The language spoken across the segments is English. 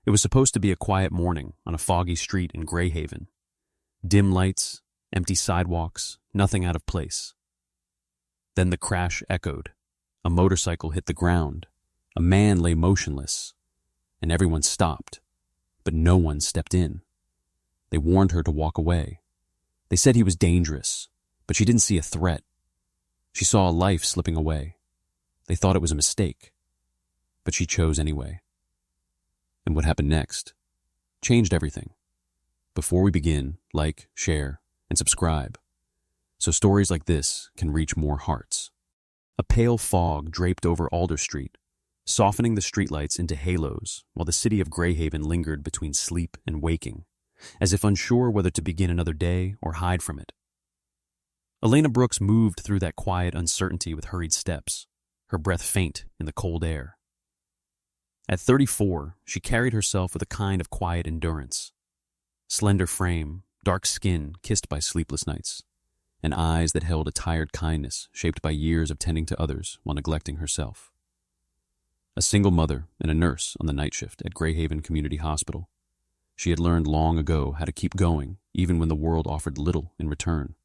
It was supposed to be a quiet morning on a foggy street in Greyhaven. Dim lights, empty sidewalks, nothing out of place. Then the crash echoed. A motorcycle hit the ground. A man lay motionless. And everyone stopped. But no one stepped in. They warned her to walk away. They said he was dangerous, but she didn't see a threat. She saw a life slipping away. They thought it was a mistake. But she chose anyway. And what happened next changed everything. Before we begin, like, share, and subscribe, so stories like this can reach more hearts. A pale fog draped over Alder Street, softening the streetlights into halos while the city of Greyhaven lingered between sleep and waking, as if unsure whether to begin another day or hide from it. Elena Brooks moved through that quiet uncertainty with hurried steps, her breath faint in the cold air. At 34, she carried herself with a kind of quiet endurance. Slender frame, dark skin kissed by sleepless nights, and eyes that held a tired kindness shaped by years of tending to others while neglecting herself. A single mother and a nurse on the night shift at Greyhaven Community Hospital, she had learned long ago how to keep going even when the world offered little in return.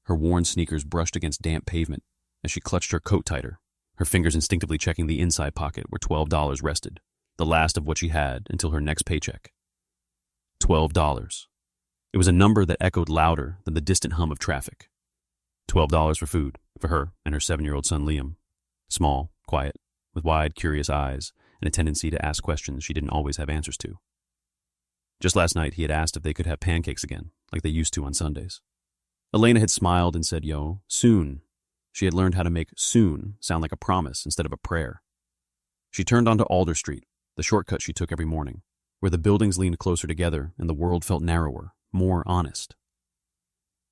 Her worn sneakers brushed against damp pavement as she clutched her coat tighter, her fingers instinctively checking the inside pocket where $12 rested, the last of what she had until her next paycheck. $12. It was a number that echoed louder than the distant hum of traffic. $12 for food, for her and her 7-year-old son Liam. Small, quiet, with wide, curious eyes and a tendency to ask questions she didn't always have answers to. Just last night, he had asked if they could have pancakes again, like they used to on Sundays. Elena had smiled and said, soon. She had learned how to make soon sound like a promise instead of a prayer. She turned onto Alder Street, the shortcut she took every morning, where the buildings leaned closer together and the world felt narrower, more honest.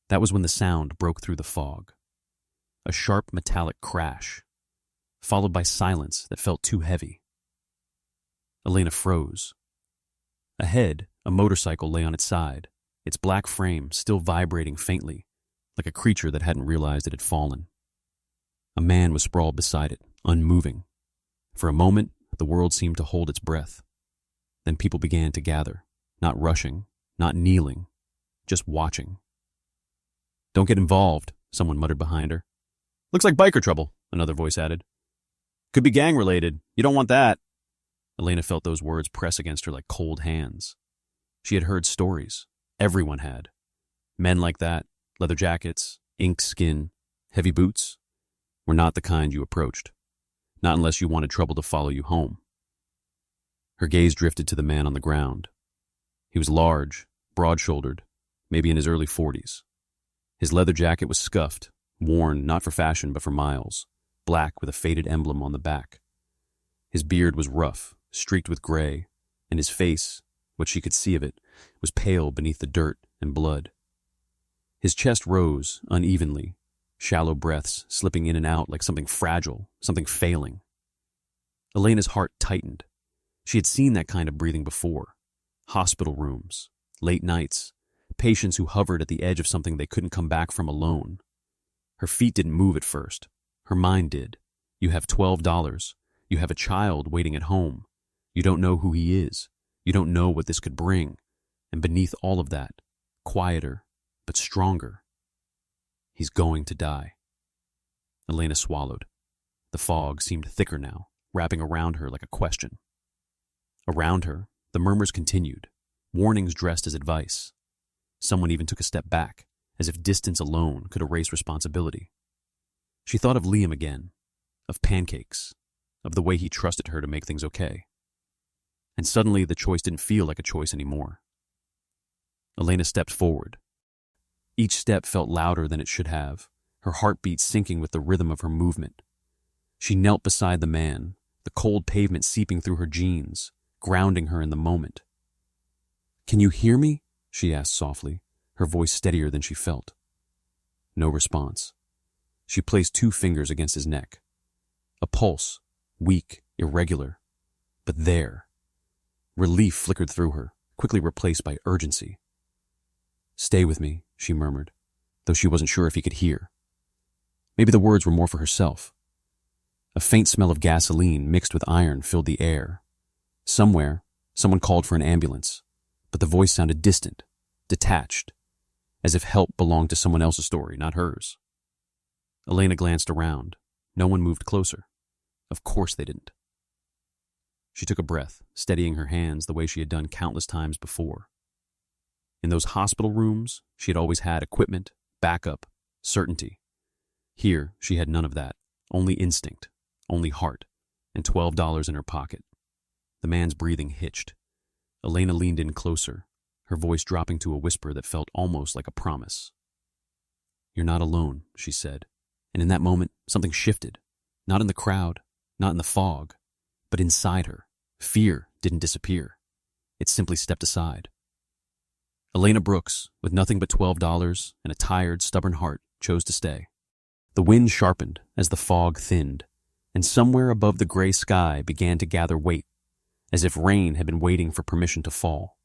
That was when the sound broke through the fog. A sharp metallic crash, followed by silence that felt too heavy. Elena froze. Ahead, a motorcycle lay on its side, its black frame still vibrating faintly, like a creature that hadn't realized it had fallen. A man was sprawled beside it, unmoving. For a moment, the world seemed to hold its breath. Then people began to gather, not rushing, not kneeling, just watching. "Don't get involved," someone muttered behind her. "Looks like biker trouble," another voice added. "Could be gang-related. You don't want that." Elena felt those words press against her like cold hands. She had heard stories. Everyone had. Men like that, leather jackets, inked skin, heavy boots, were not the kind you approached. Not unless you wanted trouble to follow you home. Her gaze drifted to the man on the ground. He was large, broad-shouldered, maybe in his early 40s. His leather jacket was scuffed, worn not for fashion but for miles, black with a faded emblem on the back. His beard was rough, streaked with gray, and his face, what she could see of it, was pale beneath the dirt and blood. His chest rose unevenly, shallow breaths slipping in and out like something fragile, something failing. Elena's heart tightened. She had seen that kind of breathing before. Hospital rooms, late nights, patients who hovered at the edge of something they couldn't come back from alone. Her feet didn't move at first. Her mind did. You have $12. You have a child waiting at home. You don't know who he is. You don't know what this could bring. And beneath all of that, quieter, but stronger, he's going to die. Elena swallowed. The fog seemed thicker now, wrapping around her like a question. Around her, the murmurs continued, warnings dressed as advice. Someone even took a step back, as if distance alone could erase responsibility. She thought of Liam again, of pancakes, of the way he trusted her to make things okay. And suddenly the choice didn't feel like a choice anymore. Elena stepped forward. Each step felt louder than it should have, her heartbeat sinking with the rhythm of her movement. She knelt beside the man, the cold pavement seeping through her jeans, grounding her in the moment. "Can you hear me?" she asked softly, her voice steadier than she felt. No response. She placed 2 fingers against his neck. A pulse, weak, irregular, but there. Relief flickered through her, quickly replaced by urgency. "Stay with me," she murmured, though she wasn't sure if he could hear. Maybe the words were more for herself. A faint smell of gasoline mixed with iron filled the air. Somewhere, Someone called for an ambulance, but the voice sounded distant, detached, as if help belonged to someone else's story, not hers. Elena glanced around. No one moved closer. Of course they didn't. She took a breath, steadying her hands the way she had done countless times before. In those hospital rooms, she had always had equipment, backup, certainty. Here, she had none of that, only instinct, only heart, and $12 in her pocket. The man's breathing hitched. Elena leaned in closer, her voice dropping to a whisper that felt almost like a promise. "You're not alone," she said, and in that moment, something shifted. Not in the crowd, not in the fog, but inside her. Fear didn't disappear. It simply stepped aside. Elena Brooks, with nothing but $12 and a tired, stubborn heart, chose to stay. The wind sharpened as the fog thinned, and somewhere above the gray sky began to gather weight, as if rain had been waiting for permission to fall.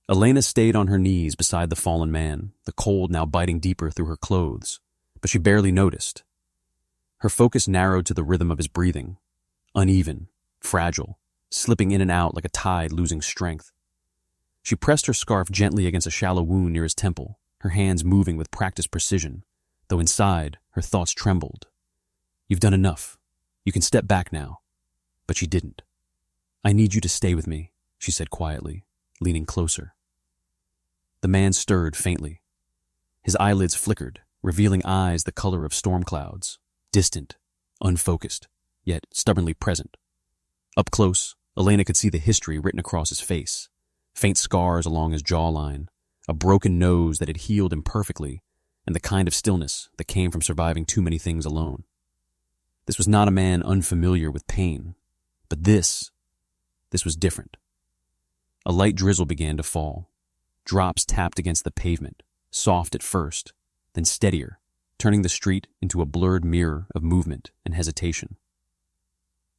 Elena stayed on her knees beside the fallen man, the cold now biting deeper through her clothes, but she barely noticed. Her focus narrowed to the rhythm of his breathing, uneven, fragile, slipping in and out like a tide losing strength. She pressed her scarf gently against a shallow wound near his temple, her hands moving with practiced precision, though inside, her thoughts trembled. "You've done enough. You can step back now." But she didn't. "I need you to stay with me," she said quietly, leaning closer. The man stirred faintly. His eyelids flickered, revealing eyes the color of storm clouds, distant, unfocused, yet stubbornly present. Up close, Elena could see the history written across his face, faint scars along his jawline, a broken nose that had healed imperfectly, and the kind of stillness that came from surviving too many things alone. This was not a man unfamiliar with pain, but this was different. A light drizzle began to fall. Drops tapped against the pavement, soft at first, then steadier, turning the street into a blurred mirror of movement and hesitation.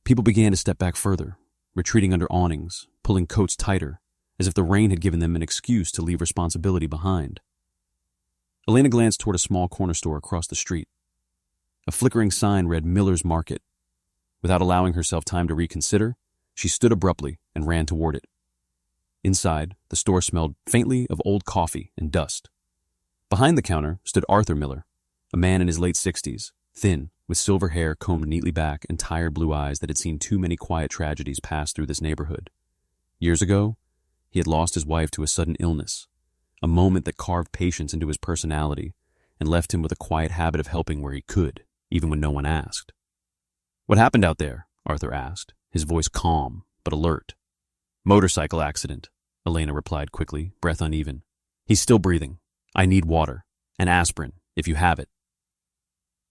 People began to step back further, retreating under awnings, pulling coats tighter, as if the rain had given them an excuse to leave responsibility behind. Elena glanced toward a small corner store across the street. A flickering sign read Miller's Market. Without allowing herself time to reconsider, she stood abruptly and ran toward it. Inside, the store smelled faintly of old coffee and dust. Behind the counter stood Arthur Miller, a man in his late 60s, thin, with silver hair combed neatly back and tired blue eyes that had seen too many quiet tragedies pass through this neighborhood. Years ago, he had lost his wife to a sudden illness, a moment that carved patience into his personality and left him with a quiet habit of helping where he could, even when no one asked. "What happened out there?" Arthur asked, his voice calm but alert. "Motorcycle accident," Elena replied quickly, breath uneven. "He's still breathing. I need water, and aspirin, if you have it."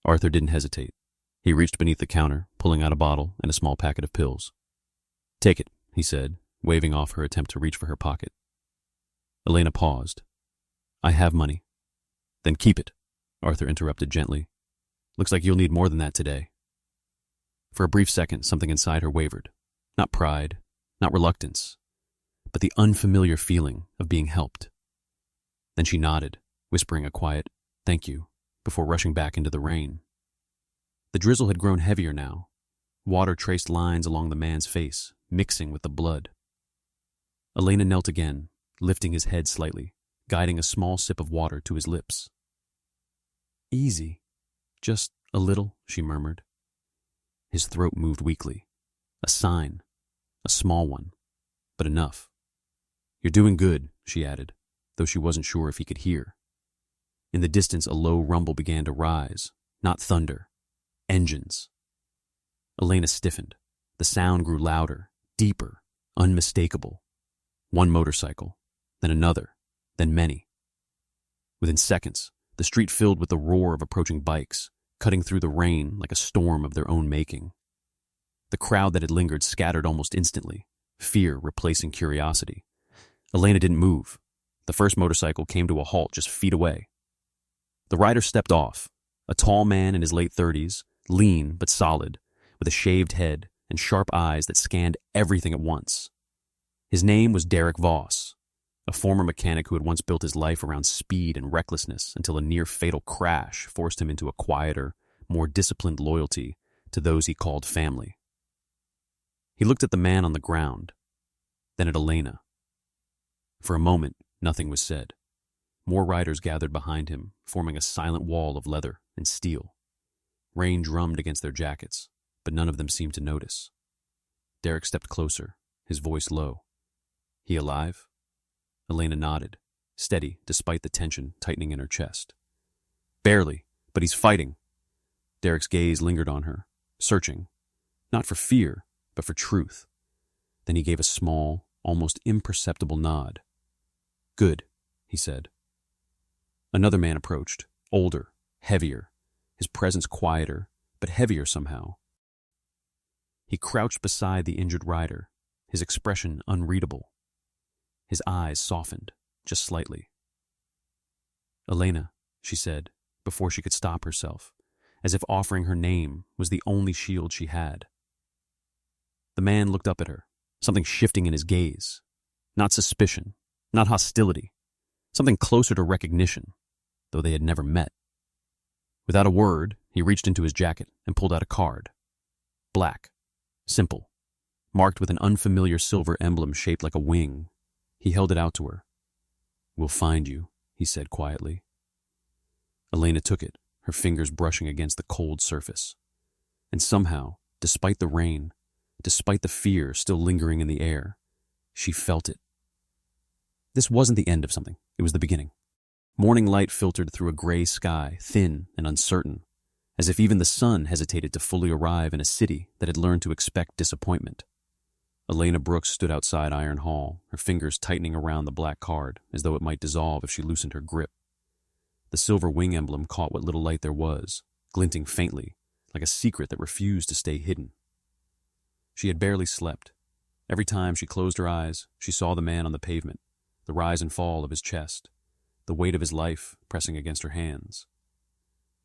Arthur didn't hesitate. He reached beneath the counter, pulling out a bottle and a small packet of pills. "Take it," he said, waving off her attempt to reach for her pocket. Elena paused. "I have money." "Then keep it," Arthur interrupted gently. "Looks like you'll need more than that today." For a brief second, something inside her wavered. Not pride, not reluctance, but the unfamiliar feeling of being helped. Then she nodded, whispering a quiet, "Thank you," before rushing back into the rain. The drizzle had grown heavier now. Water traced lines along the man's face, mixing with the blood. Elena knelt again, lifting his head slightly, guiding a small sip of water to his lips. "Easy. Just a little," she murmured. His throat moved weakly. A sign. A small one. But enough. "You're doing good," she added, though she wasn't sure if he could hear. In the distance, a low rumble began to rise. Not thunder. Engines. Elena stiffened. The sound grew louder, deeper, unmistakable. One motorcycle, then another, then many. Within seconds, the street filled with the roar of approaching bikes, cutting through the rain like a storm of their own making. The crowd that had lingered scattered almost instantly, fear replacing curiosity. Elena didn't move. The first motorcycle came to a halt just feet away. The rider stepped off, a tall man in his late 30s, lean but solid, with a shaved head and sharp eyes that scanned everything at once. His name was Derek Voss, a former mechanic who had once built his life around speed and recklessness until a near-fatal crash forced him into a quieter, more disciplined loyalty to those he called family. He looked at the man on the ground, then at Elena. For a moment, nothing was said. More riders gathered behind him, forming a silent wall of leather and steel. Rain drummed against their jackets, but none of them seemed to notice. Derek stepped closer, his voice low. "He alive?" Elena nodded, steady despite the tension tightening in her chest. "Barely, but he's fighting." Derek's gaze lingered on her, searching, not for fear, but for truth. Then he gave a small, almost imperceptible nod. "Good," he said. Another man approached, older, heavier, his presence quieter, but heavier somehow. He crouched beside the injured rider, his expression unreadable. His eyes softened, just slightly. "Elena," she said, before she could stop herself, as if offering her name was the only shield she had. The man looked up at her, something shifting in his gaze. Not suspicion, not hostility, something closer to recognition, though they had never met. Without a word, he reached into his jacket and pulled out a card. Black, simple, marked with an unfamiliar silver emblem shaped like a wing. He held it out to her. "We'll find you," he said quietly. Elena took it, her fingers brushing against the cold surface. And somehow, despite the rain, despite the fear still lingering in the air, she felt it. This wasn't the end of something, it was the beginning. Morning light filtered through a gray sky, thin and uncertain, as if even the sun hesitated to fully arrive in a city that had learned to expect disappointment. Elena Brooks stood outside Iron Hall, her fingers tightening around the black card, as though it might dissolve if she loosened her grip. The silver wing emblem caught what little light there was, glinting faintly, like a secret that refused to stay hidden. She had barely slept. Every time she closed her eyes, she saw the man on the pavement, the rise and fall of his chest, the weight of his life pressing against her hands.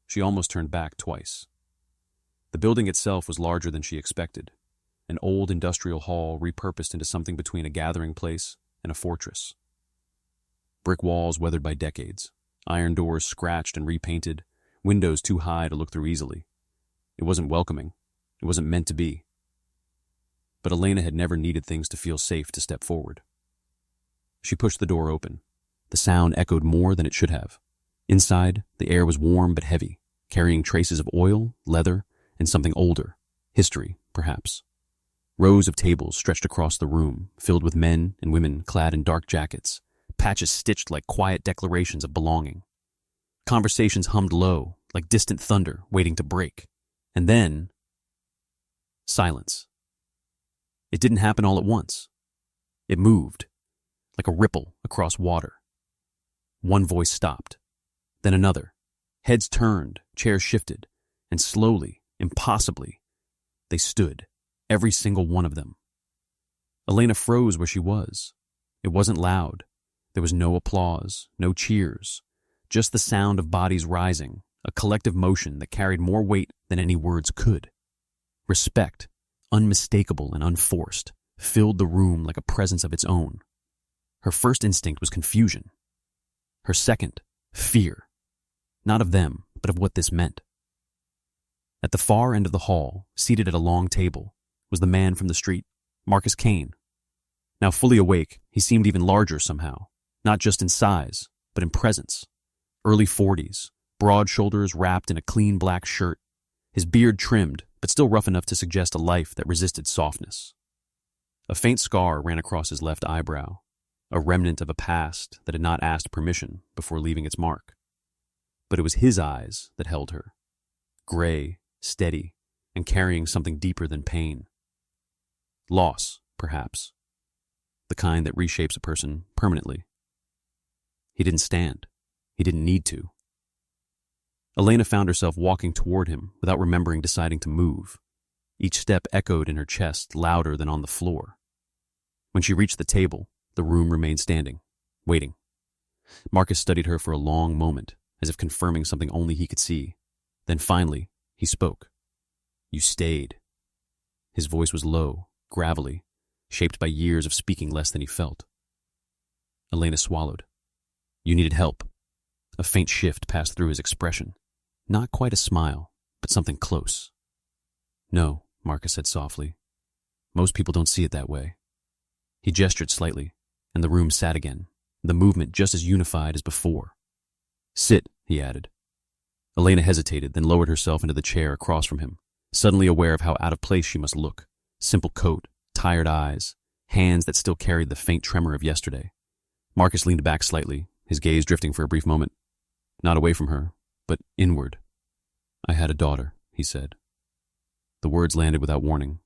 She almost turned back twice. The building itself was larger than she expected, an old industrial hall repurposed into something between a gathering place and a fortress. Brick walls weathered by decades, iron doors scratched and repainted, windows too high to look through easily. It wasn't welcoming. It wasn't meant to be. But Elena had never needed things to feel safe to step forward. She pushed the door open. The sound echoed more than it should have. Inside, the air was warm but heavy, carrying traces of oil, leather, and something older. History, perhaps. Rows of tables stretched across the room, filled with men and women clad in dark jackets, patches stitched like quiet declarations of belonging. Conversations hummed low, like distant thunder waiting to break. And then, silence. It didn't happen all at once. It moved, like a ripple across water. One voice stopped, then another. Heads turned, chairs shifted, and slowly, impossibly, they stood, every single one of them. Elena froze where she was. It wasn't loud. There was no applause, no cheers, just the sound of bodies rising, a collective motion that carried more weight than any words could. Respect, unmistakable and unforced, filled the room like a presence of its own. Her first instinct was confusion. Her second, fear. Not of them, but of what this meant. At the far end of the hall, seated at a long table, was the man from the street, Marcus Kane. Now fully awake, he seemed even larger somehow, not just in size, but in presence. Early 40s, broad shoulders wrapped in a clean black shirt, his beard trimmed, but still rough enough to suggest a life that resisted softness. A faint scar ran across his left eyebrow, a remnant of a past that had not asked permission before leaving its mark. But it was his eyes that held her, gray, steady, and carrying something deeper than pain. Loss, perhaps. The kind that reshapes a person permanently. He didn't stand. He didn't need to. Elena found herself walking toward him without remembering deciding to move. Each step echoed in her chest louder than on the floor. When she reached the table, the room remained standing, waiting. Marcus studied her for a long moment, as if confirming something only he could see. Then finally, he spoke. "You stayed." His voice was low, gravelly, shaped by years of speaking less than he felt. Elena swallowed. "You needed help." A faint shift passed through his expression. Not quite a smile, but something close. "No," Marcus said softly. "Most people don't see it that way." He gestured slightly, and the room sat again, the movement just as unified as before. Sit, he added. Elena hesitated, then lowered herself into the chair across from him, suddenly aware of how out of place she must look. Simple coat, tired eyes, hands that still carried the faint tremor of yesterday. Marcus leaned back slightly, his gaze drifting for a brief moment. Not away from her, but inward. I had a daughter, he said. The words landed without warning.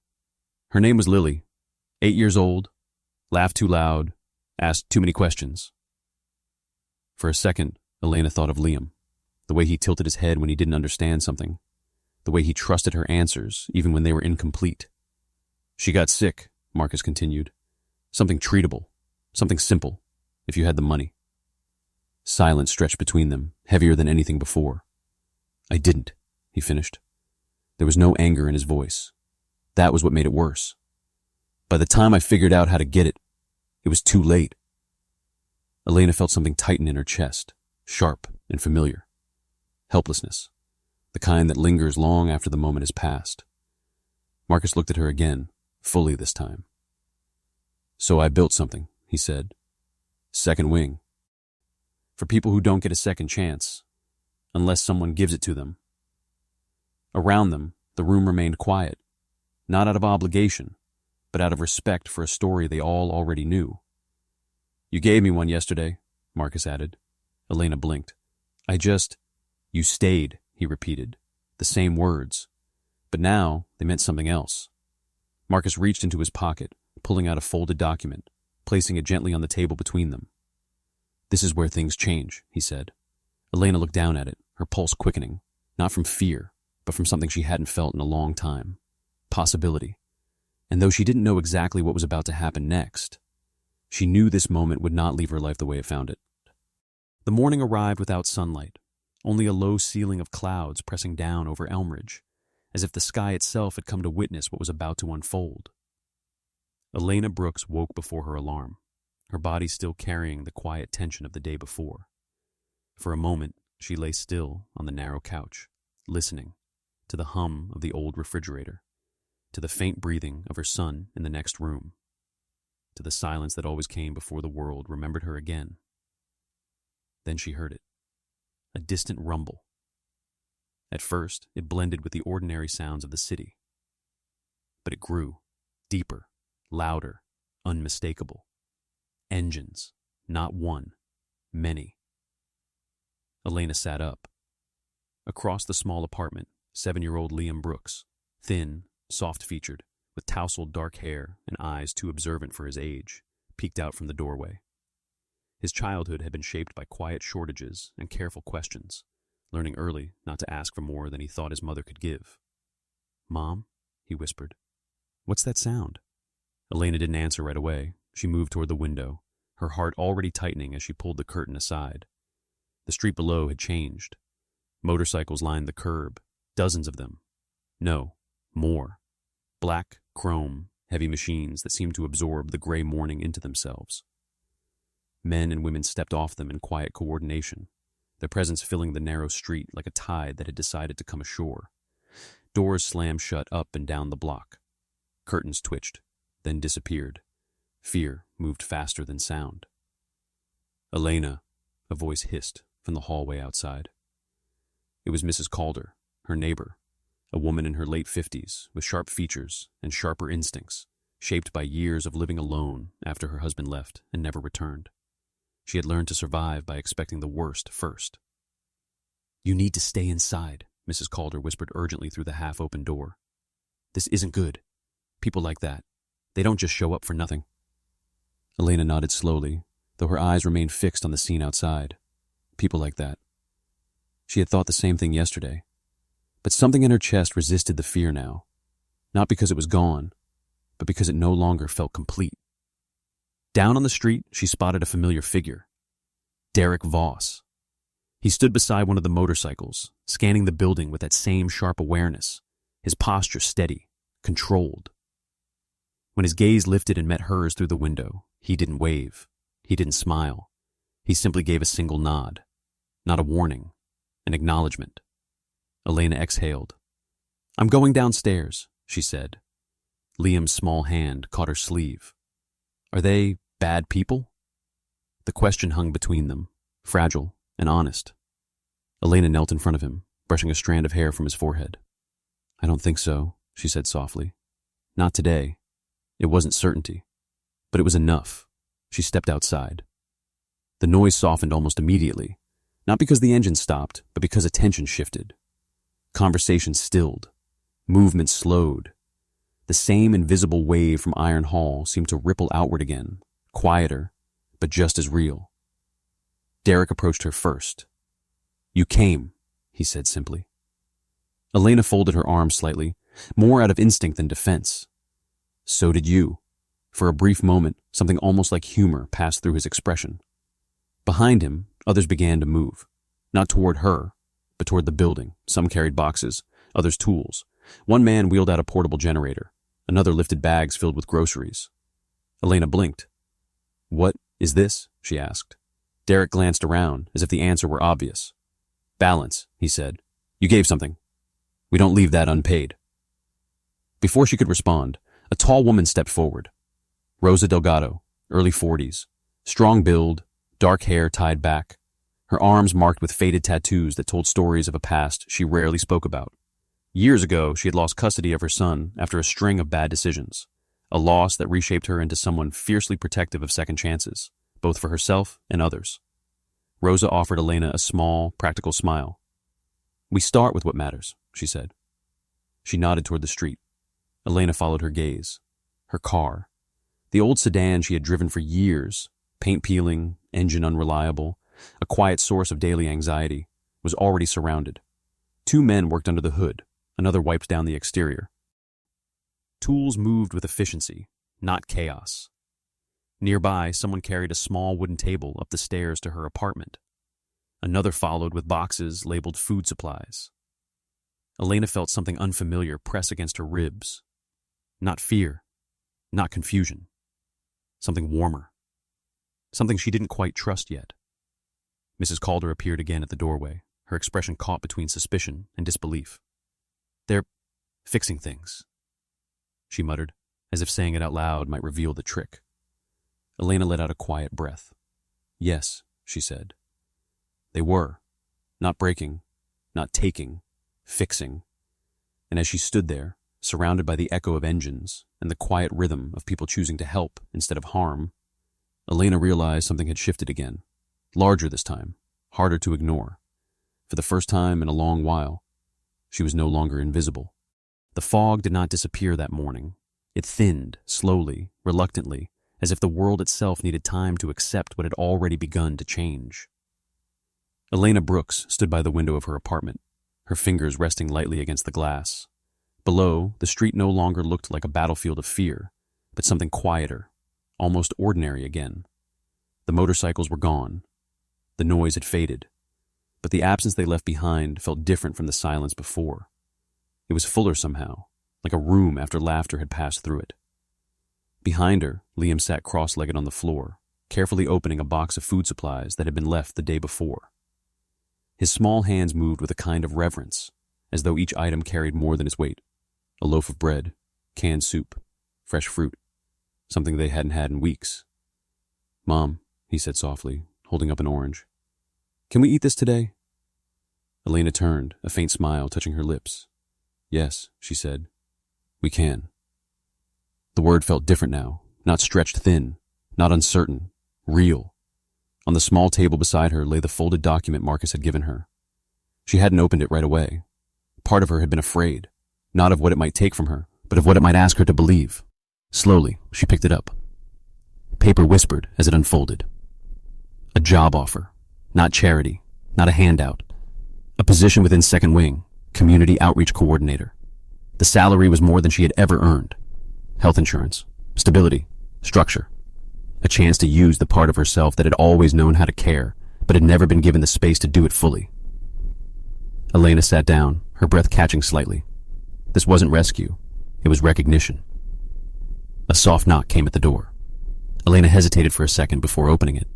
Her name was Lily, 8 years old, laughed too loud, asked too many questions. For a second, Elena thought of Liam, the way he tilted his head when he didn't understand something, the way he trusted her answers even when they were incomplete. She got sick, Marcus continued. Something treatable, something simple, if you had the money. Silence stretched between them, heavier than anything before. I didn't, he finished. There was no anger in his voice. That was what made it worse. By the time I figured out how to get it, it was too late. Elena felt something tighten in her chest, sharp and familiar. Helplessness, the kind that lingers long after the moment has passed. Marcus looked at her again, fully this time. So I built something, he said. Second wing. For people who don't get a second chance, unless someone gives it to them. Around them, the room remained quiet, not out of obligation, but out of respect for a story they all already knew. You gave me one yesterday, Marcus added. Elena blinked. You stayed, he repeated, the same words. But now they meant something else. Marcus reached into his pocket, pulling out a folded document, placing it gently on the table between them. This is where things change, he said. Elena looked down at it, her pulse quickening, not from fear, but from something she hadn't felt in a long time. Possibility. And though she didn't know exactly what was about to happen next, she knew this moment would not leave her life the way it found it. The morning arrived without sunlight, only a low ceiling of clouds pressing down over Elmridge, as if the sky itself had come to witness what was about to unfold. Elena Brooks woke before her alarm, her body still carrying the quiet tension of the day before. For a moment, she lay still on the narrow couch, listening to the hum of the old refrigerator, to the faint breathing of her son in the next room, to the silence that always came before the world remembered her again. Then she heard it, a distant rumble. At first, it blended with the ordinary sounds of the city. But it grew, deeper, louder, unmistakable. Engines, not one, many. Elena sat up. Across the small apartment, 7-year-old Liam Brooks, thin, soft-featured, with tousled dark hair and eyes too observant for his age, peeked out from the doorway. His childhood had been shaped by quiet shortages and careful questions, learning early not to ask for more than he thought his mother could give. Mom, he whispered. What's that sound? Elena didn't answer right away. She moved toward the window, her heart already tightening as she pulled the curtain aside. The street below had changed. Motorcycles lined the curb, dozens of them. No, more. Black, chrome, heavy machines that seemed to absorb the gray morning into themselves. Men and women stepped off them in quiet coordination, their presence filling the narrow street like a tide that had decided to come ashore. Doors slammed shut up and down the block. Curtains twitched, then disappeared. Fear moved faster than sound. Elena, a voice hissed from the hallway outside. It was Mrs. Calder, her neighbor, a woman in her late 50s with sharp features and sharper instincts, shaped by years of living alone after her husband left and never returned. She had learned to survive by expecting the worst first. You need to stay inside, Mrs. Calder whispered urgently through the half-open door. This isn't good. People like that, they don't just show up for nothing. Elena nodded slowly, though her eyes remained fixed on the scene outside. People like that. She had thought the same thing yesterday, but something in her chest resisted the fear now, not because it was gone, but because it no longer felt complete. Down on the street, she spotted a familiar figure. Derek Voss. He stood beside one of the motorcycles, scanning the building with that same sharp awareness, his posture steady, controlled. When his gaze lifted and met hers through the window, he didn't wave. He didn't smile. He simply gave a single nod. Not a warning, an acknowledgement. Elena exhaled. I'm going downstairs, she said. Liam's small hand caught her sleeve. Are they bad people? The question hung between them, fragile and honest. Elena knelt in front of him, brushing a strand of hair from his forehead. I don't think so, she said softly. Not today. It wasn't certainty, but it was enough. She stepped outside. The noise softened almost immediately, not because the engine stopped, but because attention shifted. Conversation stilled. Movement slowed. The same invisible wave from Iron Hall seemed to ripple outward again, quieter, but just as real. Derek approached her first. You came, he said simply. Elena folded her arms slightly, more out of instinct than defense. So did you. For a brief moment, something almost like humor passed through his expression. Behind him, others began to move, not toward her, but toward the building. Some carried boxes, others tools. One man wheeled out a portable generator. Another lifted bags filled with groceries. Elena blinked. What is this? She asked. Derek glanced around, as if the answer were obvious. Balance, he said. You gave something. We don't leave that unpaid. Before she could respond, a tall woman stepped forward. Rosa Delgado, early 40s, strong build, dark hair tied back, her arms marked with faded tattoos that told stories of a past she rarely spoke about. Years ago, she had lost custody of her son after a string of bad decisions, a loss that reshaped her into someone fiercely protective of second chances, both for herself and others. Rosa offered Elena a small, practical smile. We start with what matters, she said. She nodded toward the street. Elena followed her gaze. Her car. The old sedan she had driven for years, paint peeling, engine unreliable, a quiet source of daily anxiety, was already surrounded. 2 men worked under the hood. Another wiped down the exterior. Tools moved with efficiency, not chaos. Nearby, someone carried a small wooden table up the stairs to her apartment. Another followed with boxes labeled food supplies. Elena felt something unfamiliar press against her ribs. Not fear, not confusion. Something warmer. Something she didn't quite trust yet. Mrs. Calder appeared again at the doorway, her expression caught between suspicion and disbelief. They're fixing things, she muttered, as if saying it out loud might reveal the trick. Elena let out a quiet breath. Yes, she said. They were. Not breaking, not taking, fixing. And as she stood there, surrounded by the echo of engines and the quiet rhythm of people choosing to help instead of harm, Elena realized something had shifted again, larger this time, harder to ignore. For the first time in a long while, she was no longer invisible. The fog did not disappear that morning. It thinned, slowly, reluctantly, as if the world itself needed time to accept what had already begun to change. Elena Brooks stood by the window of her apartment, her fingers resting lightly against the glass. Below, the street no longer looked like a battlefield of fear, but something quieter, almost ordinary again. The motorcycles were gone. The noise had faded, but the absence they left behind felt different from the silence before. It was fuller somehow, like a room after laughter had passed through it. Behind her, Liam sat cross-legged on the floor, carefully opening a box of food supplies that had been left the day before. His small hands moved with a kind of reverence, as though each item carried more than its weight. A loaf of bread, canned soup, fresh fruit, something they hadn't had in weeks. Mom, he said softly, holding up an orange. Can we eat this today? Elena turned, a faint smile touching her lips. Yes, she said. We can. The word felt different now, not stretched thin, not uncertain, real. On the small table beside her lay the folded document Marcus had given her. She hadn't opened it right away. Part of her had been afraid, not of what it might take from her, but of what it might ask her to believe. Slowly, she picked it up. Paper whispered as it unfolded. A job offer, not charity, not a handout. A position within Second Wing, community outreach coordinator. The salary was more than she had ever earned. Health insurance, stability, structure. A chance to use the part of herself that had always known how to care, but had never been given the space to do it fully. Elena sat down, her breath catching slightly. This wasn't rescue. It was recognition. A soft knock came at the door. Elena hesitated for a second before opening it.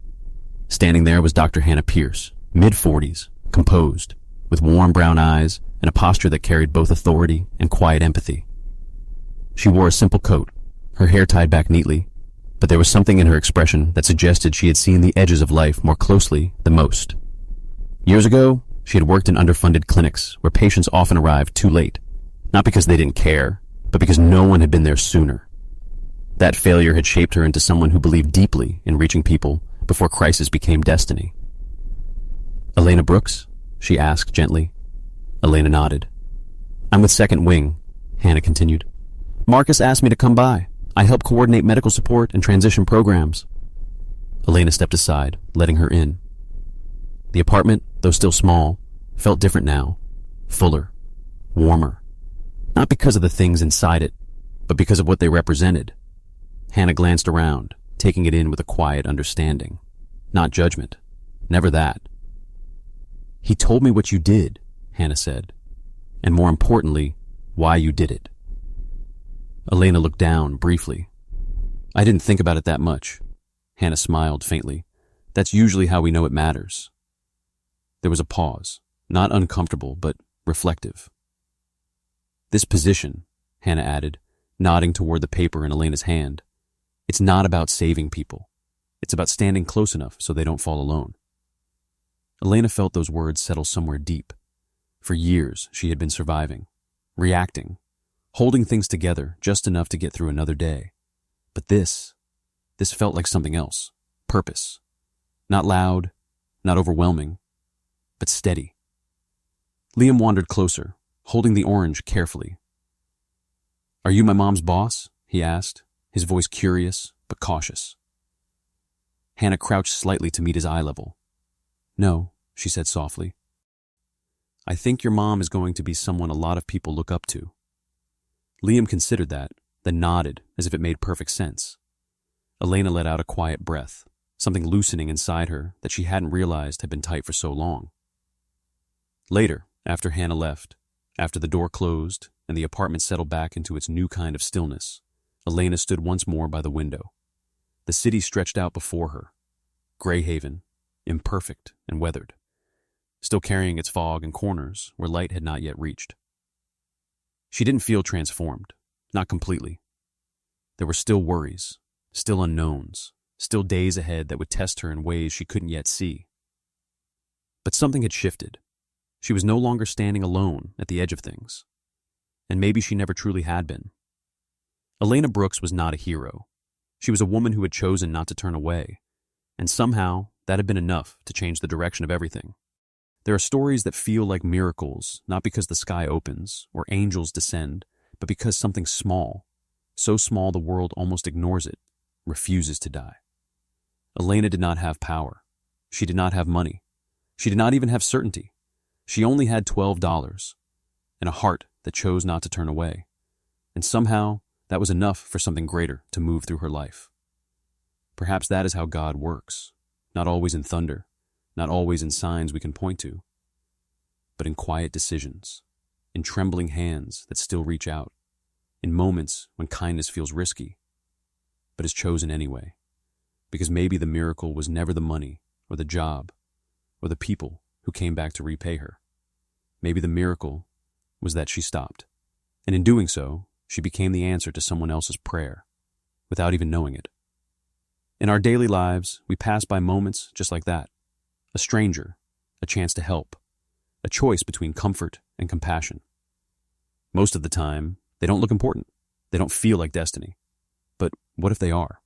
Standing there was Dr. Hannah Pierce, mid-40s, composed, with warm brown eyes and a posture that carried both authority and quiet empathy. She wore a simple coat, her hair tied back neatly, but there was something in her expression that suggested she had seen the edges of life more closely than most. Years ago, she had worked in underfunded clinics where patients often arrived too late, not because they didn't care, but because no one had been there sooner. That failure had shaped her into someone who believed deeply in reaching people before crisis became destiny. "Elena Brooks?" she asked gently. Elena nodded. "I'm with Second Wing," Hannah continued. "Marcus asked me to come by. I help coordinate medical support and transition programs." Elena stepped aside, letting her in. The apartment, though still small, felt different now, fuller, warmer. Not because of the things inside it, but because of what they represented. Hannah glanced around, taking it in with a quiet understanding. Not judgment. Never that. "He told me what you did," Hannah said, "and more importantly, why you did it." Elena looked down briefly. "I didn't think about it that much." Hannah smiled faintly. "That's usually how we know it matters." There was a pause, not uncomfortable, but reflective. "This position," Hannah added, nodding toward the paper in Elena's hand, "it's not about saving people. It's about standing close enough so they don't fall alone." Elena felt those words settle somewhere deep. For years, she had been surviving, reacting, holding things together just enough to get through another day. But this felt like something else. Purpose. Not loud, not overwhelming, but steady. Liam wandered closer, holding the orange carefully. "Are you my mom's boss?" he asked, his voice curious but cautious. Hannah crouched slightly to meet his eye level. "No," she said softly. "I think your mom is going to be someone a lot of people look up to." Liam considered that, then nodded as if it made perfect sense. Elena let out a quiet breath, something loosening inside her that she hadn't realized had been tight for so long. Later, after Hannah left, after the door closed and the apartment settled back into its new kind of stillness, Elena stood once more by the window. The city stretched out before her, Greyhaven, imperfect and weathered, still carrying its fog and corners where light had not yet reached. She didn't feel transformed, not completely. There were still worries, still unknowns, still days ahead that would test her in ways she couldn't yet see. But something had shifted. She was no longer standing alone at the edge of things. And maybe she never truly had been. Elena Brooks was not a hero. She was a woman who had chosen not to turn away. And somehow, that had been enough to change the direction of everything. There are stories that feel like miracles, not because the sky opens or angels descend, but because something small, so small the world almost ignores it, refuses to die. Elena did not have power. She did not have money. She did not even have certainty. She only had $12 and a heart that chose not to turn away. And somehow, that was enough for something greater to move through her life. Perhaps that is how God works, not always in thunder, not always in signs we can point to, but in quiet decisions, in trembling hands that still reach out, in moments when kindness feels risky, but is chosen anyway, because maybe the miracle was never the money or the job or the people who came back to repay her. Maybe the miracle was that she stopped, and in doing so, she became the answer to someone else's prayer, without even knowing it. In our daily lives, we pass by moments just like that. A stranger, a chance to help, a choice between comfort and compassion. Most of the time, they don't look important. They don't feel like destiny. But what if they are?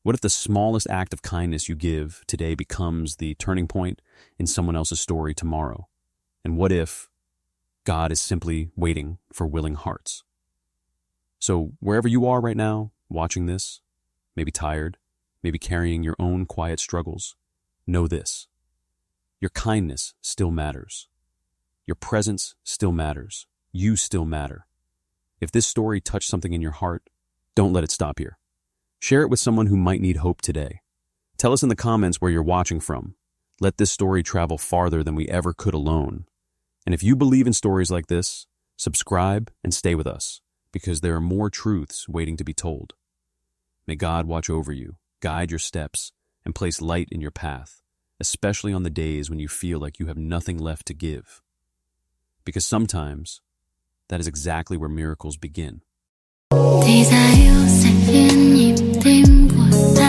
What if the smallest act of kindness you give today becomes the turning point in someone else's story tomorrow? And what if God is simply waiting for willing hearts? So wherever you are right now, watching this, maybe tired, maybe carrying your own quiet struggles, know this. Your kindness still matters. Your presence still matters. You still matter. If this story touched something in your heart, don't let it stop here. Share it with someone who might need hope today. Tell us in the comments where you're watching from. Let this story travel farther than we ever could alone. And if you believe in stories like this, subscribe and stay with us, because there are more truths waiting to be told. May God watch over you, guide your steps, and place light in your path, especially on the days when you feel like you have nothing left to give. Because sometimes, that is exactly where miracles begin. Thì ra yêu sẽ khiến nhịp tim của down.